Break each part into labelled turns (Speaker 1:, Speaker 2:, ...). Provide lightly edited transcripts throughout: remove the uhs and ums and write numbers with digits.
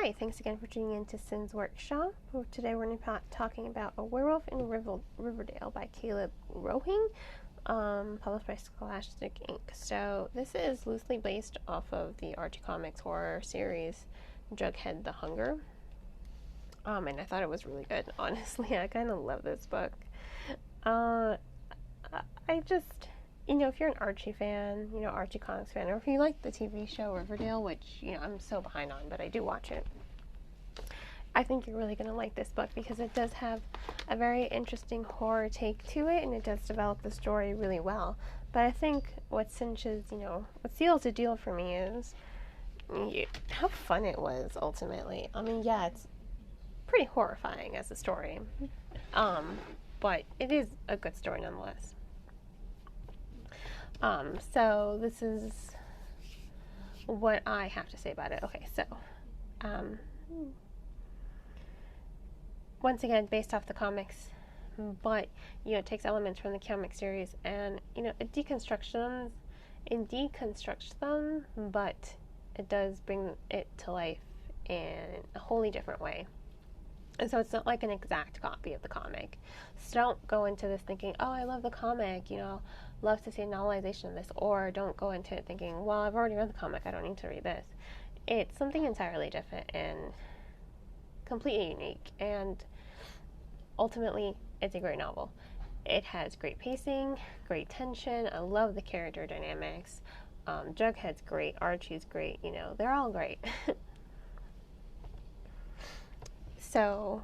Speaker 1: Hi, thanks again for tuning in to Sin's Workshop. Today we're going to be talking about A Werewolf in Riverdale by Caleb Rowing, published by Scholastic Inc. So this is loosely based off of the Archie Comics horror series Jughead the Hunger. And I thought it was really good, honestly. I kind of love this book. I just, if you're an Archie fan, Archie Comics fan, or if you like the TV show Riverdale, which, I'm so behind on, but I do watch it, I think you're really going to like this book because it does have a very interesting horror take to it, and it does develop the story really well. But I think what cinches, what seals the deal for me is how fun it was, ultimately. I mean, yeah, it's pretty horrifying as a story, but it is a good story nonetheless. So this is what I have to say about it. Okay, so, once again, based off the comics, but, it takes elements from the comic series and, it deconstructs them, but it does bring it to life in a wholly different way. And so it's not like an exact copy of the comic. So don't go into this thinking, oh, I love the comic, love to see a novelization of this, or don't go into it thinking, well, I've already read the comic, I don't need to read this. It's something entirely different and completely unique, and ultimately, it's a great novel. It has great pacing, great tension. I love the character dynamics. Jughead's great, Archie's great, they're all great. So,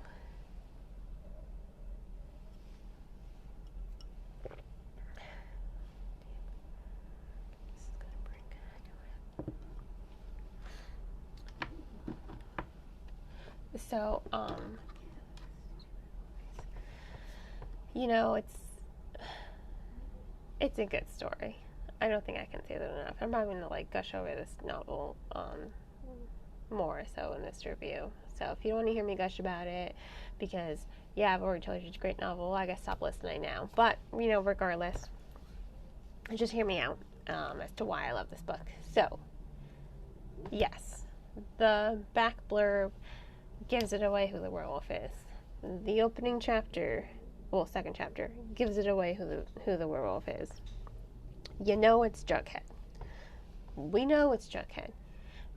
Speaker 1: it's a good story. I don't think I can say that enough. I'm probably going to gush over this novel more so in this review. So if you don't want to hear me gush about it, because I've already told you it's a great novel, I guess stop listening now. But regardless, just hear me out as to why I love this book. So yes, the back blurb gives it away who the werewolf is. The opening chapter, second chapter, gives it away who the werewolf is. It's Jughead. We know it's Jughead,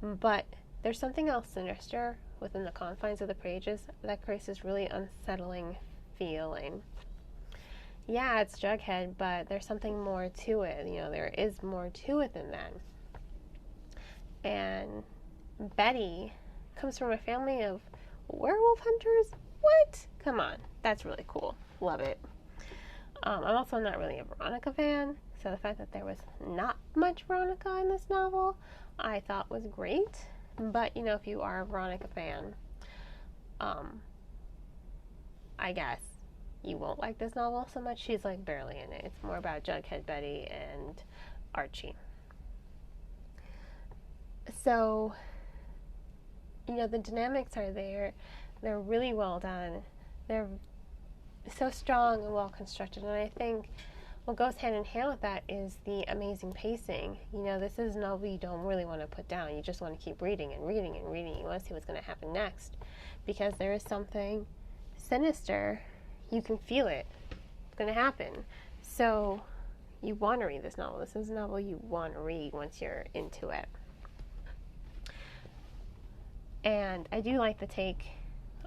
Speaker 1: but there's something else sinister within the confines of the pages that creates this really unsettling feeling. Yeah, it's Jughead, but there's something more to it. There is more to it than that. And Betty comes from a family of werewolf hunters? What? Come on. That's really cool. Love it. I'm also not really a Veronica fan, so the fact that there was not much Veronica in this novel, I thought was great. But, if you are a Veronica fan, I guess you won't like this novel so much. She's, barely in it. It's more about Jughead, Betty, and Archie. So, the dynamics are there. They're really well done. They're so strong and well constructed. And I think what goes hand in hand with that is the amazing pacing. This is a novel you don't really want to put down. You just want to keep reading and reading and reading. You want to see what's going to happen next, because there is something sinister. You can feel it. It's going to happen. So you want to read this novel. This is a novel you want to read once you're into it. And I do like the take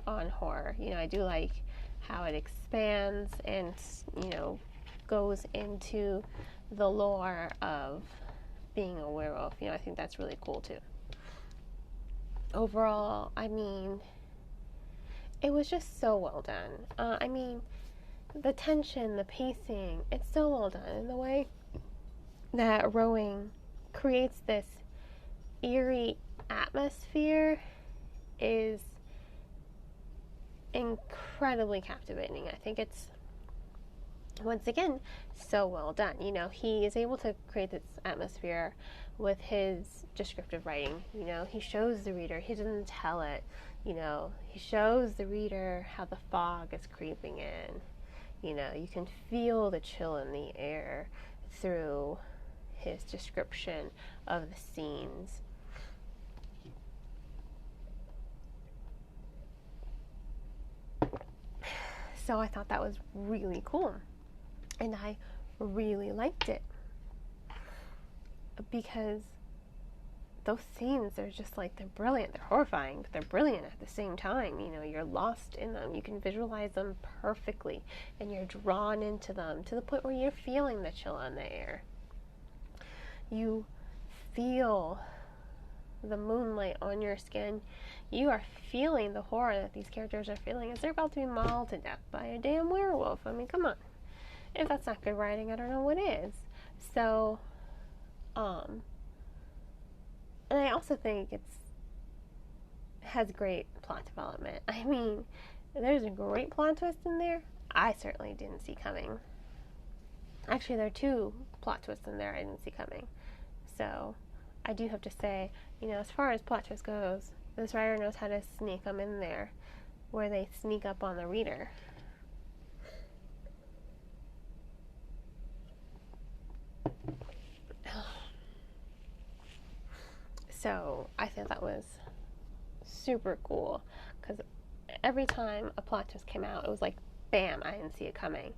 Speaker 1: on horror. I do like how it expands and, goes into the lore of being a werewolf. I think that's really cool too. Overall, it was just so well done. The tension, the pacing, it's so well done. And the way that Rowing creates this eerie atmosphere is incredibly captivating. I think it's, once again, so well done. He is able to create this atmosphere with his descriptive writing. He shows the reader, he doesn't tell it. He shows the reader how the fog is creeping in. You can feel the chill in the air through his description of the scenes. So I thought that was really cool, and I really liked it because those scenes are just like, they're brilliant, they're horrifying, but they're brilliant at the same time. You know, you're lost in them, you can visualize them perfectly, and you're drawn into them to the point where you're feeling the chill on the air. You feel the moonlight on your skin. You are feeling the horror that these characters are feeling as they're about to be mauled to death by a damn werewolf. I mean, come on. If that's not good writing, I don't know what is. So, and I also think it has great plot development. I mean, there's a great plot twist in there I certainly didn't see coming. Actually, there are 2 plot twists in there I didn't see coming. So, I do have to say, you know, as far as plot twist goes, this writer knows how to sneak them in there, where they sneak up on the reader. So I thought that was super cool, because every time a plot twist came out, it was like, bam, I didn't see it coming.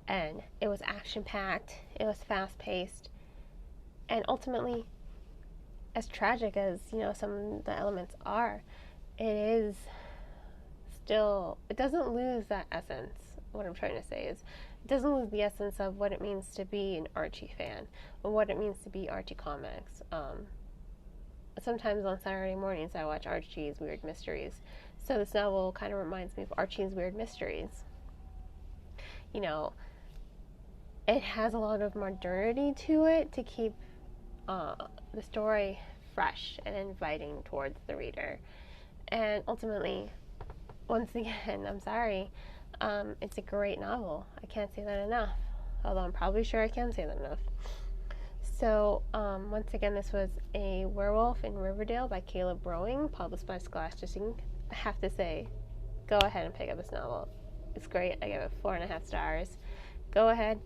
Speaker 1: And it was action-packed, it was fast-paced, and ultimately, as tragic as, you know, some of the elements are, it is still, it doesn't lose that essence. What I'm trying to say is, it doesn't lose the essence of what it means to be an Archie fan, or what it means to be Archie comics. Sometimes on Saturday mornings I watch Archie's Weird Mysteries, so this novel kind of reminds me of Archie's Weird Mysteries. You know, it has a lot of modernity to it to keep the story fresh and inviting towards the reader. And ultimately, once again, I'm sorry, it's a great novel. I can't say that enough, although I'm probably sure I can say that enough. So, once again, this was A Werewolf in Riverdale by Caleb Rowing, published by Scholastic Inc. I have to say, go ahead and pick up this novel. It's great. I give it 4.5 stars. Go ahead,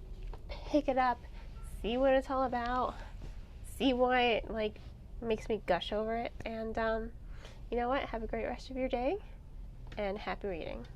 Speaker 1: pick it up, see what it's all about, see why it, like, makes me gush over it, and, you know what? Have a great rest of your day, and happy reading.